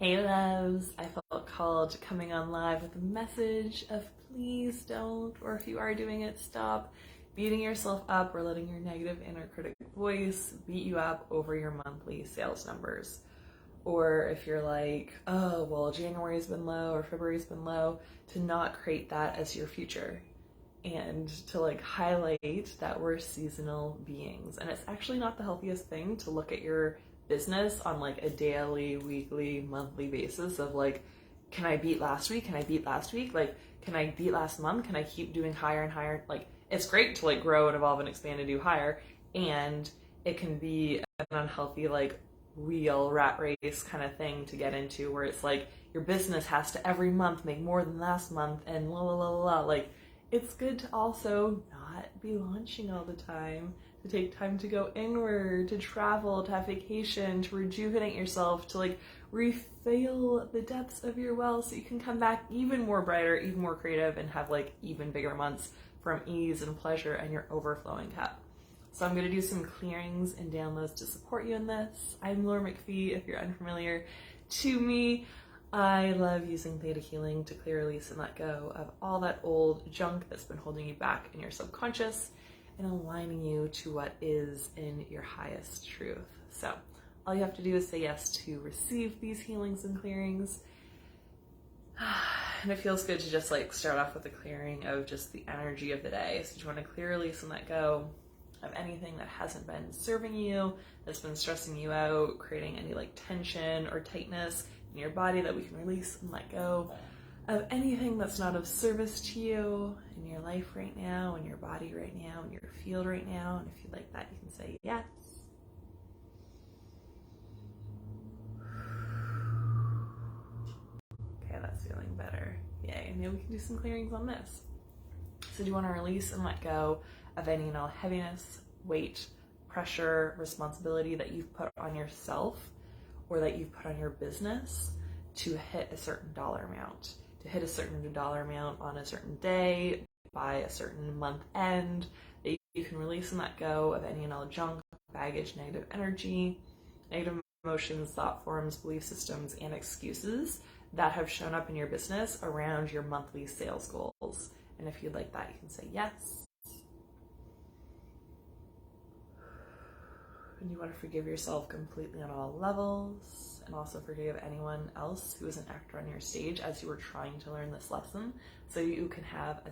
Hey loves, I felt called coming on live with a message of please don't, or if you are doing it, stop beating yourself up or letting your negative inner critic voice beat you up over your monthly sales numbers. Or if you're like, oh, well, January's been low or February's been low, to not create that as your future and to highlight that we're seasonal beings. And it's actually not the healthiest thing to look at your business on a daily, weekly, monthly basis of can I beat last week? Can I beat last week? Can I beat last month? Can I keep doing higher and higher? It's great to grow and evolve and expand and do higher. And it can be an unhealthy, wheel rat race kind of thing to get into where it's your business has to every month make more than last month and la la la la la. It's good to also not be launching all the time, to take time to go inward, to travel, to have vacation, to rejuvenate yourself, to refill the depths of your well so you can come back even more brighter, even more creative, and have even bigger months from ease and pleasure and your overflowing cup. So I'm going to do some clearings and downloads to support you in this. I'm Laura McPhee, if you're unfamiliar to me. I love using theta healing to clear, release, and let go of all that old junk that's been holding you back in your subconscious and aligning you to what is in your highest truth. So all you have to do is say yes to receive these healings and clearings. And it feels good to just start off with a clearing of just the energy of the day. So you want to clear, release, and let go of anything that hasn't been serving you, that's been stressing you out, creating any tension or tightness in your body that we can release and let go of anything that's not of service to you in your life right now, in your body right now, in your field right now. And if you like that, you can say yes. Okay, that's feeling better. Yay. And maybe we can do some clearings on this. So do you want to release and let go of any and all heaviness, weight, pressure, responsibility that you've put on yourself or that you've put on your business to hit a certain dollar amount, to hit a certain dollar amount on a certain day, by a certain month end, that you can release and let go of any and all junk, baggage, negative energy, negative emotions, thought forms, belief systems, and excuses that have shown up in your business around your monthly sales goals. And if you'd like that, you can say yes. And you want to forgive yourself completely on all levels, and also forgive anyone else who is an actor on your stage as you were trying to learn this lesson, so you can have a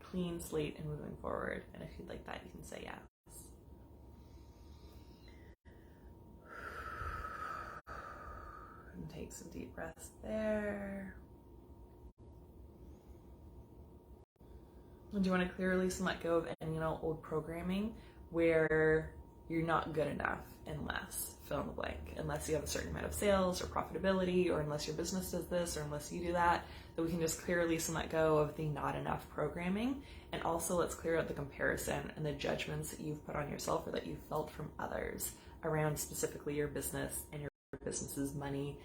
clean slate in moving forward. And if you'd like that, you can say yes. And take some deep breaths there. And do you want to clear, release, and let go of any old programming where you're not good enough unless, fill in the blank, unless you have a certain amount of sales or profitability, or unless your business does this, or unless you do that, that we can just clear, release, and let go of the not enough programming. And also let's clear out the comparison and the judgments that you've put on yourself or that you've felt from others around specifically your business and your business's money,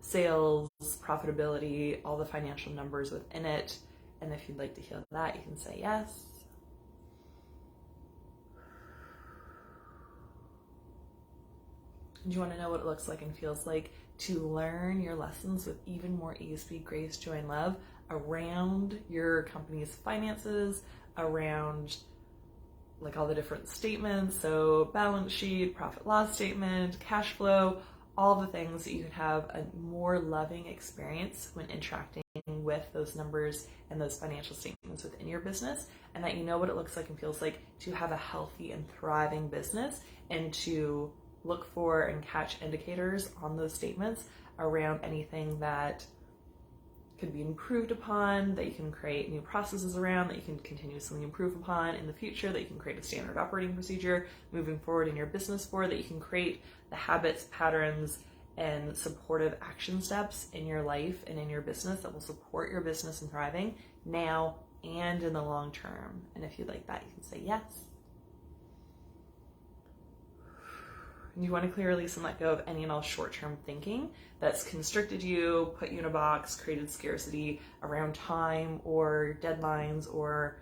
sales, profitability, all the financial numbers within it. And if you'd like to heal that, you can say yes. And you want to know what it looks like and feels like to learn your lessons with even more ease, speed, grace, joy, and love around your company's finances, around all the different statements, so balance sheet, profit loss statement, cash flow, all the things that you can have a more loving experience when interacting with those numbers and those financial statements within your business, and that you know what it looks like and feels like to have a healthy and thriving business, and to look for and catch indicators on those statements around anything that could be improved upon, that you can create new processes around, that you can continuously improve upon in the future, that you can create a standard operating procedure moving forward in your business for, that you can create the habits, patterns, and supportive action steps in your life and in your business that will support your business and thriving now and in the long term. And if you'd like that, you can say yes. And you want to clear, release, and let go of any and all short-term thinking that's constricted you, put you in a box, created scarcity around time or deadlines or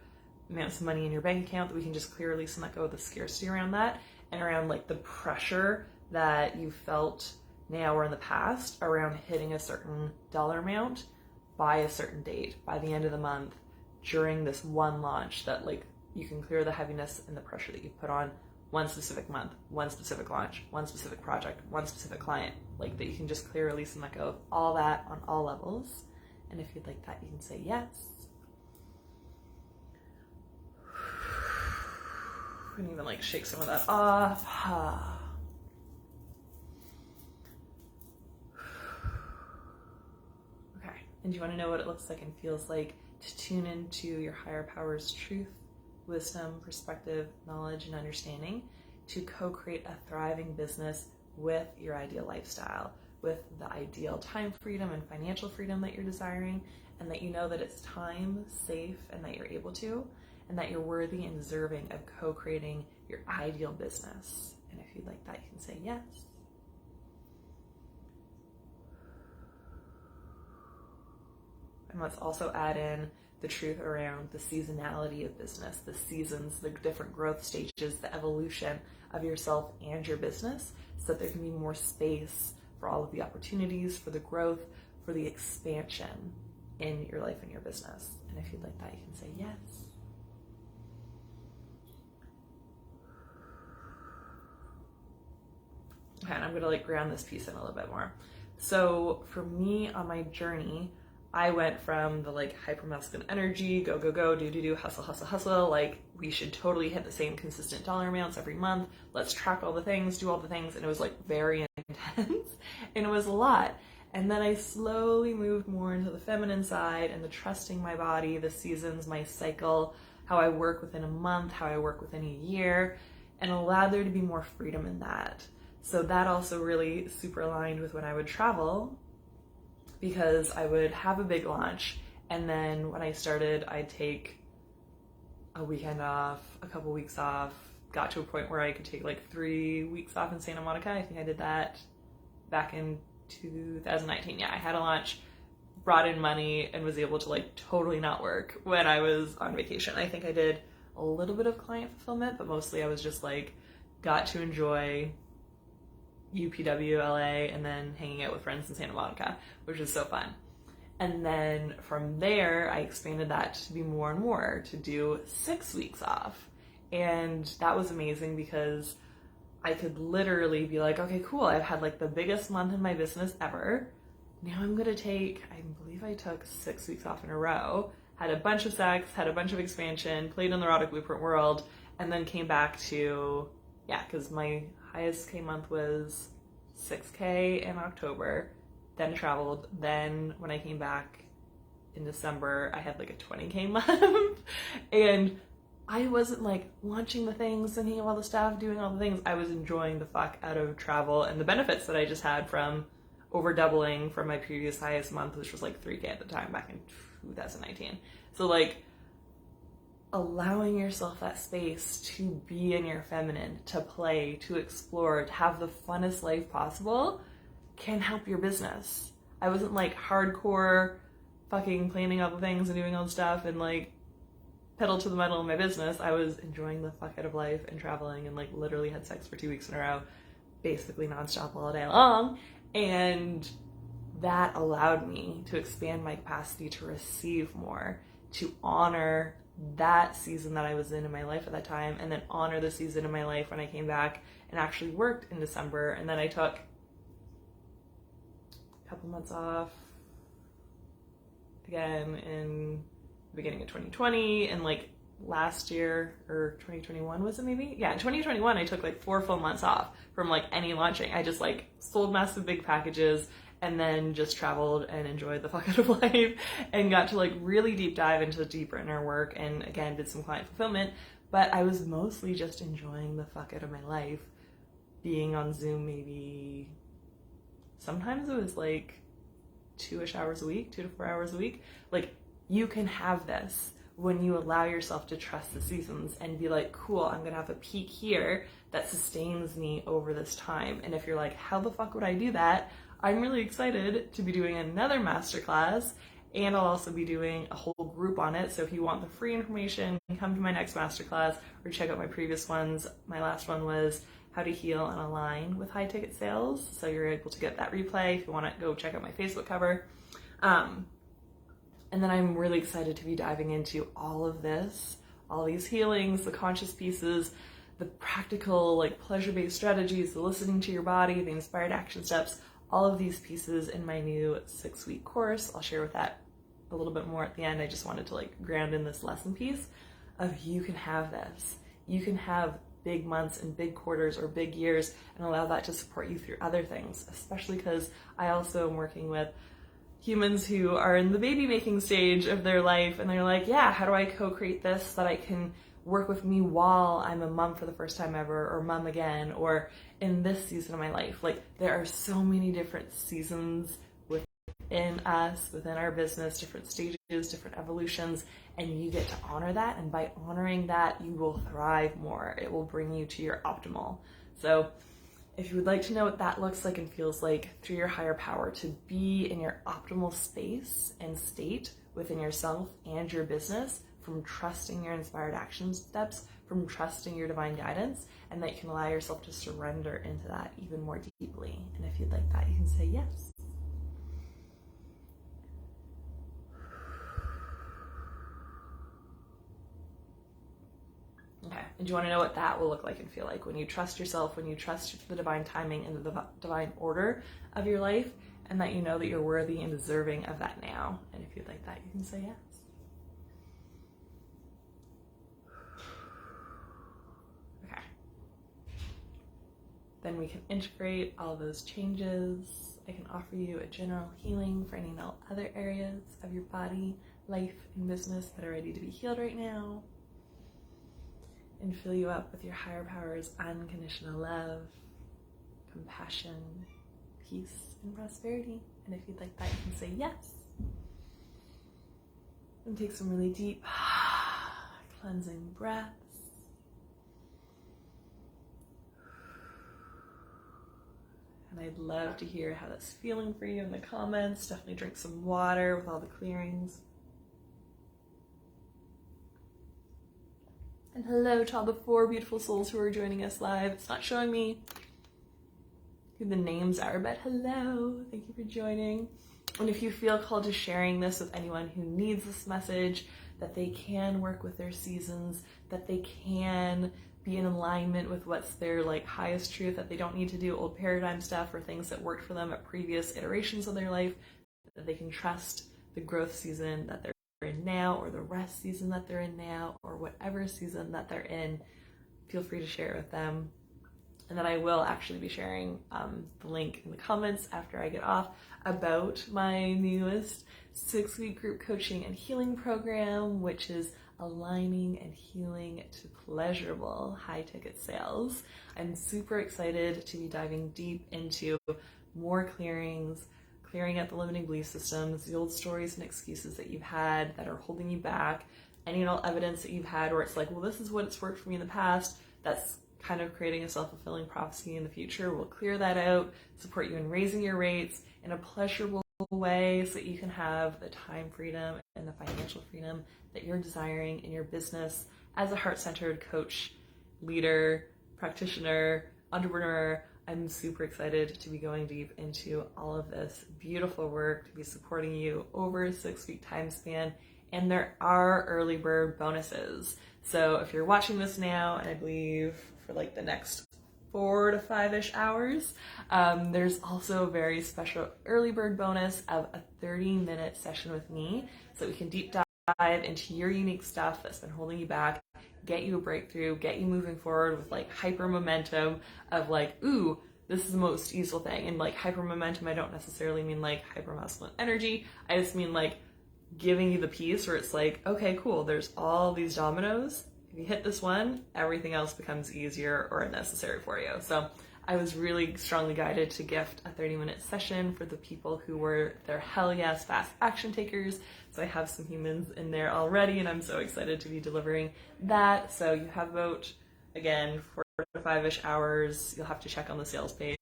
amounts of money in your bank account, that we can just clear, release, and let go of the scarcity around that, and around the pressure that you felt now or in the past around hitting a certain dollar amount by a certain date, by the end of the month, during this one launch, that like you can clear the heaviness and the pressure that you've put on one specific month, one specific launch, one specific project, one specific client, like that you can just clear, release, and let go of all that on all levels. And if you'd like that, you can say yes. And even like shake some of that off. Okay, and do you want to know what it looks like and feels like to tune into your higher power's truth, wisdom, perspective, knowledge, and understanding to co-create a thriving business with your ideal lifestyle, with the ideal time freedom and financial freedom that you're desiring, and that you know that it's time, safe, and that you're able to, and that you're worthy and deserving of co-creating your ideal business. And if you'd like that, you can say yes. And let's also add in the truth around the seasonality of business, the seasons, the different growth stages, the evolution of yourself and your business, so that there can be more space for all of the opportunities, for the growth, for the expansion in your life and your business. And if you'd like that, you can say yes. Okay, and I'm gonna like ground this piece in a little bit more. So for me on my journey, I went from the like hyper masculine energy, go, go, go, do, hustle, hustle, hustle. Like we should totally hit the same consistent dollar amounts every month. Let's track all the things, do all the things. And it was like very intense and it was a lot. And then I slowly moved more into the feminine side and the trusting my body, the seasons, my cycle, how I work within a month, how I work within a year, and allowed there to be more freedom in that. So that also really super aligned with when I would travel, because I would have a big launch, and then when I started, I'd take a weekend off, a couple weeks off, got to a point where I could take like 3 weeks off in Santa Monica. I think I did that back in 2019. Yeah, I had a launch, brought in money, and was able to like totally not work when I was on vacation. I think I did a little bit of client fulfillment, but mostly I was just like, got to enjoy UPW, LA, and then hanging out with friends in Santa Monica, which was so fun. And then from there, I expanded that to be more and more, to do 6 weeks off. And that was amazing because I could literally be like, okay, cool, I've had like the biggest month in my business ever. Now I'm gonna take, I believe I took 6 weeks off in a row, had a bunch of sex, had a bunch of expansion, played in the Erotic Blueprint world, and then came back to, yeah, because my highest K month was 6K in October, then traveled. Then when I came back in December, I had like a 20K month. And I wasn't like launching the things, sending all the stuff, doing all the things. I was enjoying the fuck out of travel and the benefits that I just had from over doubling from my previous highest month, which was like 3K at the time back in 2019. So like, allowing yourself that space to be in your feminine, to play, to explore, to have the funnest life possible can help your business. I wasn't like hardcore fucking planning all the things and doing all the stuff and like pedal to the metal in my business. I was enjoying the fuck out of life and traveling and like literally had sex for 2 weeks in a row, basically nonstop all day long. And that allowed me to expand my capacity to receive more, to honor that season that I was in my life at that time, and then honor the season in my life when I came back and actually worked in December. And then I took a couple months off again in the beginning of 2020, and like last year, or 2021 was it maybe? Yeah, in 2021 I took like 4 full months off from like any launching. I just like sold massive big packages and then just traveled and enjoyed the fuck out of life and got to like really deep dive into the deeper inner work, and again did some client fulfillment. But I was mostly just enjoying the fuck out of my life, being on Zoom maybe, sometimes it was like 2-ish hours a week, 2 to 4 hours a week. Like, you can have this when you allow yourself to trust the seasons and be like, cool, I'm gonna have a peak here that sustains me over this time. And if you're like, how the fuck would I do that? I'm really excited to be doing another masterclass, and I'll also be doing a whole group on it. So if you want the free information, come to my next masterclass or check out my previous ones. My last one was how to heal and align with high ticket sales. So you're able to get that replay if you want to go check out my Facebook cover. And then I'm really excited to be diving into all of this, all these healings, the conscious pieces, the practical, like pleasure-based strategies, the listening to your body, the inspired action steps, all of these pieces in my new 6-week course. I'll share with that a little bit more at the end. I just wanted to like ground in this lesson piece of you can have this. You can have big months and big quarters or big years and allow that to support you through other things, especially because I also am working with humans who are in the baby making stage of their life and they're like, yeah, how do I co-create this so that I can work with me while I'm a mom for the first time ever, or mom again, or in this season of my life. Like there are so many different seasons within us, within our business, different stages, different evolutions, and you get to honor that. And by honoring that, you will thrive more. It will bring you to your optimal. So if you would like to know what that looks like and feels like through your higher power to be in your optimal space and state within yourself and your business, from trusting your inspired action steps, from trusting your divine guidance, and that you can allow yourself to surrender into that even more deeply. And if you'd like that, you can say yes. Okay, and do you want to know what that will look like and feel like when you trust yourself, when you trust the divine timing and the divine order of your life, and that you know that you're worthy and deserving of that now? And if you'd like that, you can say yes. Okay. Then we can integrate all those changes. I can offer you a general healing for any and all other areas of your body, life, and business that are ready to be healed right now, and fill you up with your higher power's unconditional love, compassion, peace, and prosperity. And if you'd like that, you can say yes. And take some really deep, cleansing breaths. And I'd love to hear how that's feeling for you in the comments. Definitely drink some water with all the clearings. And hello to all the 4 beautiful souls who are joining us live. It's not showing me who the names are, but hello. Thank you for joining. And if you feel called to sharing this with anyone who needs this message, that they can work with their seasons, that they can be in alignment with what's their like highest truth, that they don't need to do old paradigm stuff or things that worked for them at previous iterations of their life, that they can trust the growth season that they're in now, or the rest season that they're in now, or whatever season that they're in, feel free to share it with them. And then I will actually be sharing the link in the comments after I get off about my newest 6-week group coaching and healing program, which is aligning and healing to pleasurable high ticket sales. I'm super excited to be diving deep into more clearings, clearing out the limiting belief systems, the old stories and excuses that you've had that are holding you back, any and all evidence that you've had where it's like, well, this is what's worked for me in the past, that's kind of creating a self-fulfilling prophecy in the future. We'll clear that out, support you in raising your rates in a pleasurable way so that you can have the time freedom and the financial freedom that you're desiring in your business as a heart-centered coach, leader, practitioner, entrepreneur. I'm super excited to be going deep into all of this beautiful work, to be supporting you over a 6-week time span. And there are early bird bonuses. So if you're watching this now, and I believe for like the next 4 to 5-ish hours, there's also a very special early bird bonus of a 30-minute session with me so we can deep dive into your unique stuff that's been holding you back, get you a breakthrough, get you moving forward with like hyper momentum of like, ooh, this is the most useful thing. And like hyper momentum, I don't necessarily mean like hyper masculine energy. I just mean like giving you the piece where it's like, okay, cool, there's all these dominoes. If you hit this one, everything else becomes easier or unnecessary for you. So I was really strongly guided to gift a 30-minute session for the people who were their hell yes fast action takers. So I have some humans in there already, and I'm so excited to be delivering that. So you have about, again, 4 to 5-ish hours. You'll have to check on the sales page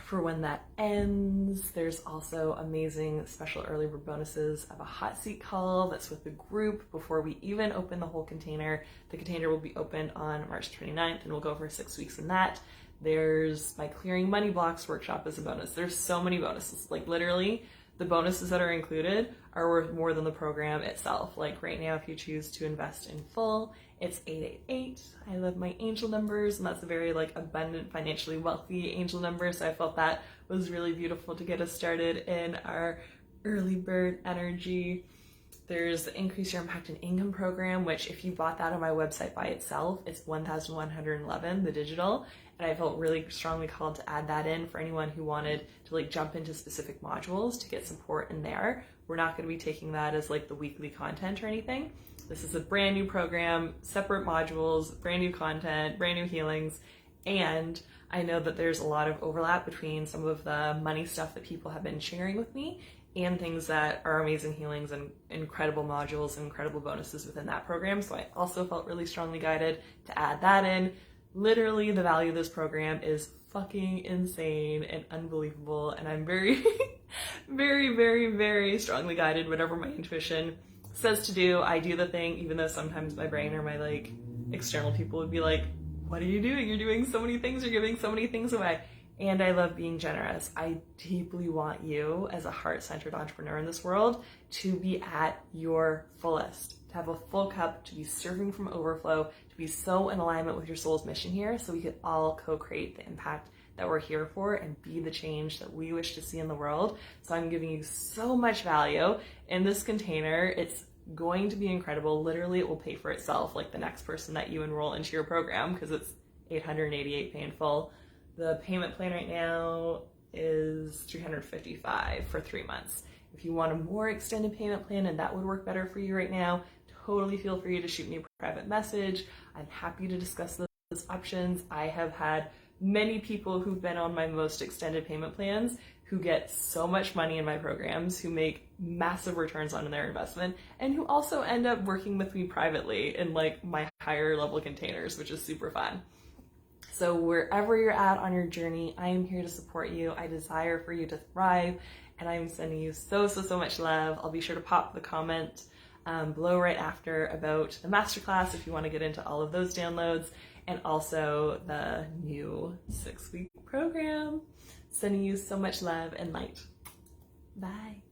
for when that ends. There's also amazing special early bird bonuses of a hot seat call that's with the group before we even open the whole container. The container will be open on March 29th and we'll go for 6 weeks in that. There's my clearing money blocks workshop as a bonus. There's so many bonuses, like literally the bonuses that are included are worth more than the program itself. Like right now, if you choose to invest in full, it's 888. I love my angel numbers, and that's a very like abundant, financially wealthy angel number. So I felt that was really beautiful to get us started in our early bird energy. There's the Increase Your Impact and Income program, which if you bought that on my website by itself, it's 1,111, the digital. And I felt really strongly called to add that in for anyone who wanted to like jump into specific modules to get support in there. We're not going to be taking that as like the weekly content or anything. This is a brand new program, separate modules, brand new content, brand new healings. And I know that there's a lot of overlap between some of the money stuff that people have been sharing with me and things that are amazing healings and incredible modules and incredible bonuses within that program. So I also felt really strongly guided to add that in. Literally, the value of this program is fucking insane and unbelievable. And I'm very, very, very, very strongly guided. Whatever my intuition says to do, I do the thing, even though sometimes my brain or my like external people would be like, what are you doing? You're doing so many things. You're giving so many things away. And I love being generous. I deeply want you as a heart-centered entrepreneur in this world to be at your fullest, to have a full cup, to be serving from overflow, to be so in alignment with your soul's mission here so we can all co-create the impact that we're here for and be the change that we wish to see in the world. So I'm giving you so much value in this container. It's going to be incredible. Literally, it will pay for itself like the next person that you enroll into your program because it's $888 pay in full. The payment plan right now is $355 for 3 months. If you want a more extended payment plan and that would work better for you right now, totally feel free to shoot me a private message. I'm happy to discuss those options. I have had many people who've been on my most extended payment plans who get so much money in my programs, who make massive returns on their investment, and who also end up working with me privately in like my higher level containers, which is super fun. So wherever you're at on your journey, I am here to support you. I desire for you to thrive, and I'm sending you so much love. I'll be sure to pop the comment below right after about the masterclass if you want to get into all of those downloads, and also the new 6-week program. Sending you so much love and light. Bye.